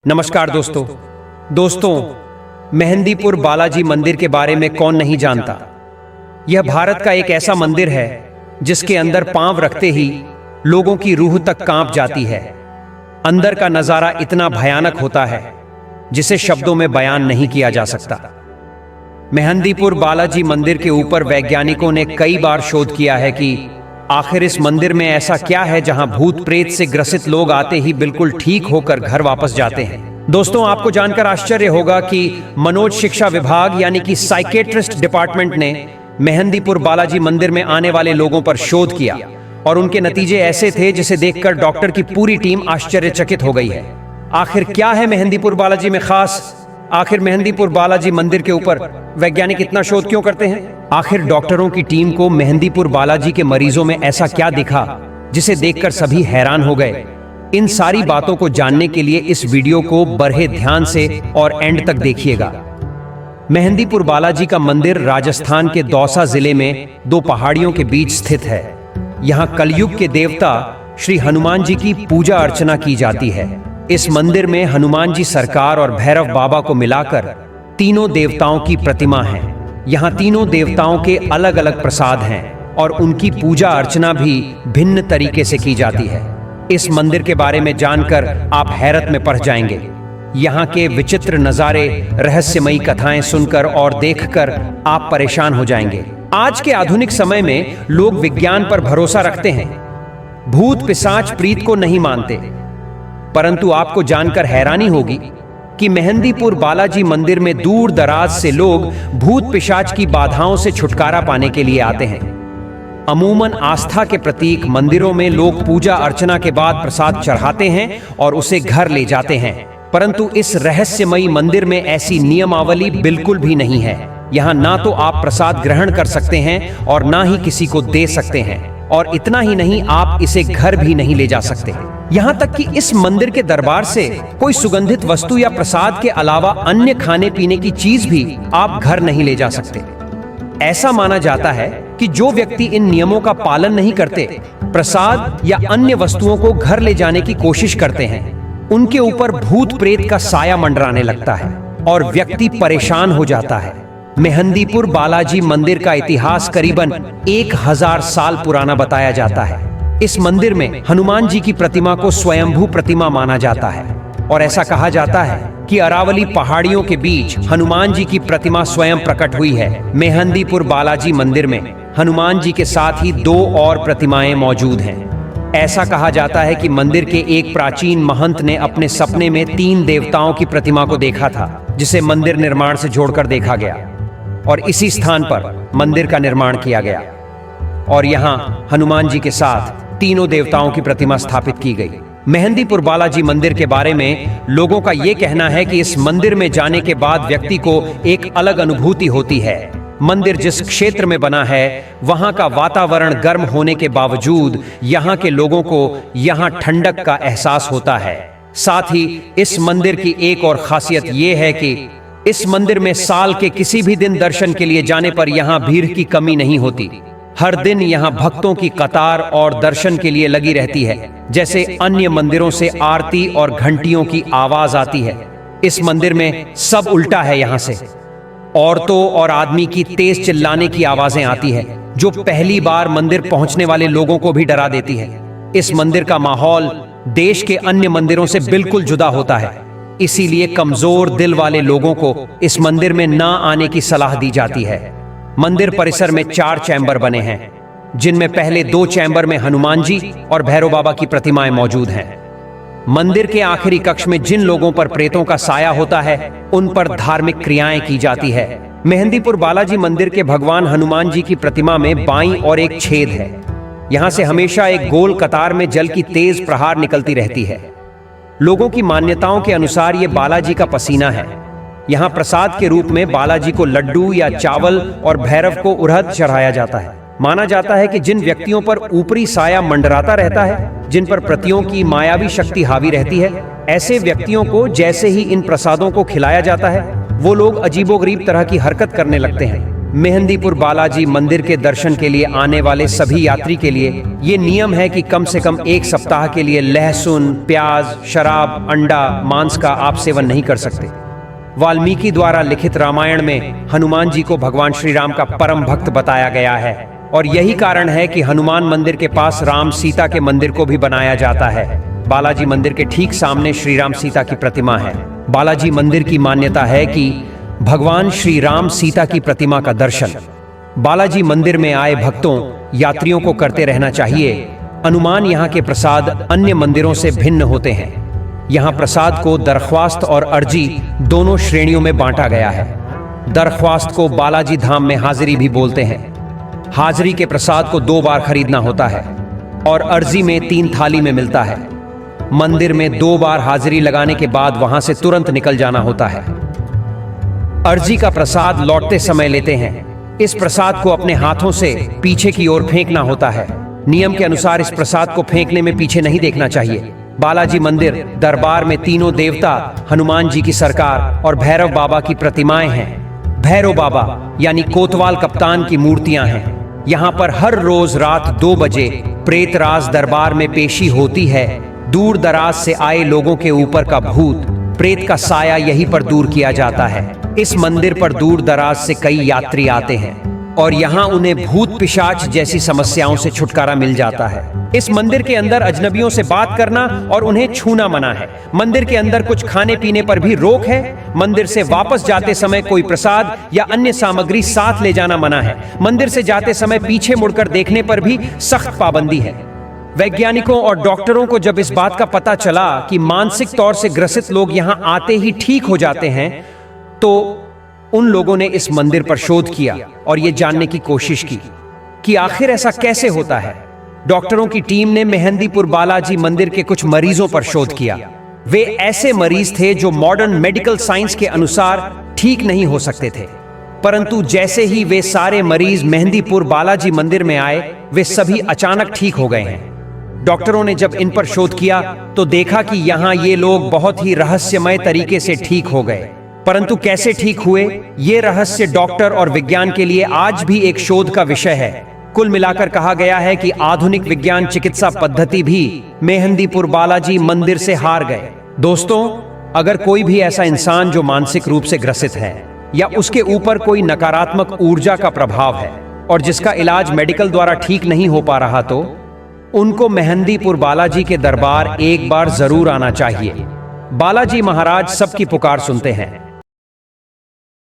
नमस्कार दोस्तों मेहंदीपुर बालाजी मंदिर के बारे में कौन नहीं जानता। यह भारत का एक ऐसा मंदिर है जिसके अंदर पांव रखते ही लोगों की रूह तक कांप जाती है। अंदर का नजारा इतना भयानक होता है जिसे शब्दों में बयान नहीं किया जा सकता। मेहंदीपुर बालाजी मंदिर के ऊपर वैज्ञानिकों ने कई बार शोध किया है कि आखिर इस मंदिर में ऐसा क्या है जहां भूत प्रेत से ग्रसित लोग आते ही बिल्कुल ठीक होकर घर वापस जाते हैं। दोस्तों, आपको जानकर आश्चर्य होगा कि मनोज शिक्षा विभाग यानी कि साइकेट्रिस्ट डिपार्टमेंट ने मेहंदीपुर बालाजी मंदिर में आने वाले लोगों पर शोध किया और उनके नतीजे ऐसे थे जिसे देखकर डॉक्टर की पूरी टीम आश्चर्यचकित हो गई है। आखिर क्या है मेहंदीपुर बालाजी में खास? आखिर मेहंदीपुर बालाजी मंदिर के ऊपर वैज्ञानिक इतना शोध क्यों करते हैं? आखिर डॉक्टरों की टीम को मेहंदीपुर बालाजी के मरीजों में ऐसा क्या दिखा जिसे देखकर सभी हैरान हो गए? इन सारी बातों को जानने के लिए इस वीडियो को बड़े ध्यान से और एंड तक देखिएगा। मेहंदीपुर बालाजी का मंदिर राजस्थान के दौसा जिले में दो पहाड़ियों के बीच स्थित है। यहाँ कलयुग के देवता श्री हनुमान जी की पूजा अर्चना की जाती है। इस मंदिर में हनुमान जी सरकार और भैरव बाबा को मिलाकर तीनों देवताओं की प्रतिमा है। यहाँ तीनों देवताओं के अलग अलग प्रसाद हैं और उनकी पूजा अर्चना भी भिन्न तरीके से की जाती है। इस मंदिर के बारे में जानकर आप हैरत में पड़ जाएंगे। यहाँ के विचित्र नज़ारे, रहस्यमयी कथाएं सुनकर और देखकर आप परेशान हो जाएंगे। आज के आधुनिक समय में लोग विज्ञान पर भरोसा रखते हैं, भूत पिशाच प्रीत को नहीं मानते, परंतु आपको जानकर हैरानी होगी कि मेहंदीपुर बालाजी मंदिर में दूर दराज से लोग भूत पिशाच की बाधाओं से छुटकारा पाने के लिए आते हैं। अमूमन आस्था के प्रतीक मंदिरों में लोग पूजा अर्चना के बाद प्रसाद चढ़ाते हैं और उसे घर ले जाते हैं, परंतु इस रहस्यमयी मंदिर में ऐसी नियमावली बिल्कुल भी नहीं है। यहाँ ना तो आप प्रसाद ग्रहण कर सकते हैं और ना ही किसी को दे सकते हैं, और इतना ही नहीं, आप इसे घर भी नहीं ले जा सकते। यहाँ तक कि इस मंदिर के दरबार से कोई सुगंधित वस्तु या प्रसाद के अलावा अन्य खाने पीने की चीज भी आप घर नहीं ले जा सकते। ऐसा माना जाता है कि जो व्यक्ति इन नियमों का पालन नहीं करते, प्रसाद या अन्य वस्तुओं को घर ले जाने की कोशिश करते हैं, उनके ऊपर भूत प्रेत का साया मंडराने लगता है और व्यक्ति परेशान हो जाता है। मेहंदीपुर बालाजी मंदिर का इतिहास करीबन 1000 साल पुराना बताया जाता है। इस मंदिर में हनुमान जी की प्रतिमा को स्वयंभू प्रतिमा माना जाता है और ऐसा कहा जाता है कि अरावली पहाड़ियों के बीच हनुमान जी की प्रतिमा स्वयं प्रकट हुई है। मेहंदीपुर बालाजी मंदिर में हनुमान जी के साथ ही 2 और प्रतिमाएं मौजूद हैं। ऐसा कहा जाता है कि मंदिर के एक प्राचीन महंत ने अपने सपने में 3 देवताओं की प्रतिमा को देखा था, जिसे मंदिर निर्माण से जोड़कर देखा गया और इसी स्थान पर मंदिर का निर्माण किया गया और यहाँ हनुमान जी के साथ तीनों देवताओं की प्रतिमा स्थापित की गई। मेहंदीपुर बालाजी मंदिर के बारे में लोगों का यह कहना है कि इस मंदिर में जाने के बाद व्यक्ति को एक अलग अनुभूति होती है। मंदिर जिस क्षेत्र में बना है वहां का वातावरण गर्म होने के बावजूद यहाँ के लोगों को यहाँ ठंडक का एहसास होता है। साथ ही इस मंदिर की एक और खासियत यह है कि इस मंदिर में साल के किसी भी दिन दर्शन के लिए जाने पर यहाँ भीड़ की कमी नहीं होती। हर दिन यहाँ भक्तों की कतार और दर्शन के लिए लगी रहती है। जैसे अन्य मंदिरों से आरती और घंटियों की आवाज आती है, इस मंदिर में सब उल्टा है। यहाँ से औरतों और आदमी की तेज चिल्लाने की आवाजें आती है, जो पहली बार मंदिर पहुंचने वाले लोगों को भी डरा देती है। इस मंदिर का माहौल देश के अन्य मंदिरों से बिल्कुल जुदा होता है, इसीलिए कमजोर दिल वाले लोगों को इस मंदिर में ना आने की सलाह दी जाती है। मंदिर परिसर में 4 चैम्बर बने हैं, जिनमें पहले 2 चैम्बर में हनुमान जी और भैरव बाबा की प्रतिमाएं मौजूद हैं। मंदिर के आखिरी कक्ष में जिन लोगों पर प्रेतों का साया होता है, उन पर धार्मिक क्रियाएं की जाती है। मेहंदीपुर बालाजी मंदिर के भगवान हनुमान जी की प्रतिमा में बाईं और एक छेद है। यहाँ से हमेशा एक गोल कतार में जल की तेज प्रहार निकलती रहती है। लोगों की मान्यताओं के अनुसार ये बालाजी का पसीना है। यहाँ प्रसाद के रूप में बालाजी को लड्डू या चावल और भैरव को उड़द चढ़ाया जाता है। माना जाता है कि जिन व्यक्तियों पर ऊपरी साया मंडराता रहता है, जिन पर प्रतियों की मायावी शक्ति हावी रहती है, ऐसे व्यक्तियों को जैसे ही इन प्रसादों को खिलाया जाता है, वो लोग अजीबोगरीब तरह की हरकत करने लगते हैं। मेहंदीपुर बालाजी मंदिर के दर्शन के लिए आने वाले सभी यात्री के लिए ये नियम है कि कम से कम 1 सप्ताह के लिए लहसुन, प्याज, शराब, अंडा, मांस का आप सेवन नहीं कर सकते। वाल्मीकि द्वारा लिखित रामायण में हनुमान जी को भगवान श्री राम का परम भक्त बताया गया है और यही कारण है कि हनुमान मंदिर के पास राम सीता के मंदिर को भी बनाया जाता है। बालाजी मंदिर के ठीक सामने श्री राम सीता की प्रतिमा है। बालाजी मंदिर की मान्यता है कि भगवान श्री राम सीता की प्रतिमा का दर्शन बालाजी मंदिर में आए भक्तों यात्रियों को करते रहना चाहिए। अनुमान यहाँ के प्रसाद अन्य मंदिरों से भिन्न होते हैं। यहाँ प्रसाद को दरख्वास्त और अर्जी दोनों श्रेणियों में बांटा गया है। दरख्वास्त को बालाजी धाम में हाजिरी भी बोलते हैं। हाजिरी के प्रसाद को 2 बार खरीदना होता है और अर्जी में 3 थाली में मिलता है। मंदिर में 2 बार हाजिरी लगाने के बाद वहां से तुरंत निकल जाना होता है। अर्जी का प्रसाद लौटते समय लेते हैं। इस प्रसाद को अपने हाथों से पीछे की ओर फेंकना होता है। नियम के अनुसार इस प्रसाद को फेंकने में पीछे नहीं देखना चाहिए। बालाजी मंदिर दरबार में तीनों देवता, हनुमान जी की सरकार और भैरव बाबा की प्रतिमाएं हैं। भैरव बाबा यानी कोतवाल कप्तान की मूर्तियां हैं। यहाँ पर हर रोज रात 2 बजे प्रेतराज दरबार में पेशी होती है। दूर दराज से आए लोगों के ऊपर का भूत प्रेत का साया यहीं पर दूर किया जाता है। इस मंदिर पर दूर दराज से कई यात्री आते हैं और यहाँ उन्हें भूत पिशाच जैसी समस्याओं से छुटकारा मिल जाता है। इस मंदिर के अंदर अजनबियों से बात करना और उन्हें छूना मना है। मंदिर के अंदर कुछ खाने पीने पर भी रोक है। मंदिर से वापस जाते समय कोई प्रसाद या अन्य सामग्री साथ ले जाना मना है। मंदिर से जाते समय पीछे मुड़कर देखने पर भी सख्त पाबंदी है। वैज्ञानिकों और डॉक्टरों को जब इस बात का पता चला कि मानसिक तौर से ग्रसित लोग यहाँ आते ही ठीक हो जाते हैं तो उन लोगों ने इस मंदिर पर शोध किया और ये जानने की कोशिश की कि आखिर ऐसा कैसे होता है। डॉक्टरों की टीम ने मेहंदीपुर बालाजी मंदिर के कुछ मरीजों पर शोध किया। वे ऐसे मरीज थे जो मॉडर्न मेडिकल साइंस के अनुसार ठीक नहीं हो सकते थे, परंतु जैसे ही वे सारे मरीज मेहंदीपुर बालाजी मंदिर में आए वे सभी अचानक ठीक हो गए हैं। डॉक्टरों ने जब इन पर शोध किया तो देखा कि यहाँ ये लोग बहुत ही रहस्यमय तरीके से ठीक हो गए, परंतु कैसे ठीक हुए ये रहस्य डॉक्टर और विज्ञान के लिए आज भी एक शोध का विषय है। कुल मिलाकर कहा गया है कि आधुनिक विज्ञान चिकित्सा पद्धति भी मेहंदीपुर बालाजी मंदिर से हार गए। दोस्तों, अगर कोई भी ऐसा इंसान जो मानसिक रूप से ग्रसित है या उसके ऊपर कोई नकारात्मक ऊर्जा का प्रभाव है और जिसका इलाज मेडिकल द्वारा ठीक नहीं हो पा रहा, तो उनको मेहंदीपुर बालाजी के दरबार एक बार जरूर आना चाहिए। बालाजी महाराज सबकी पुकार सुनते हैं।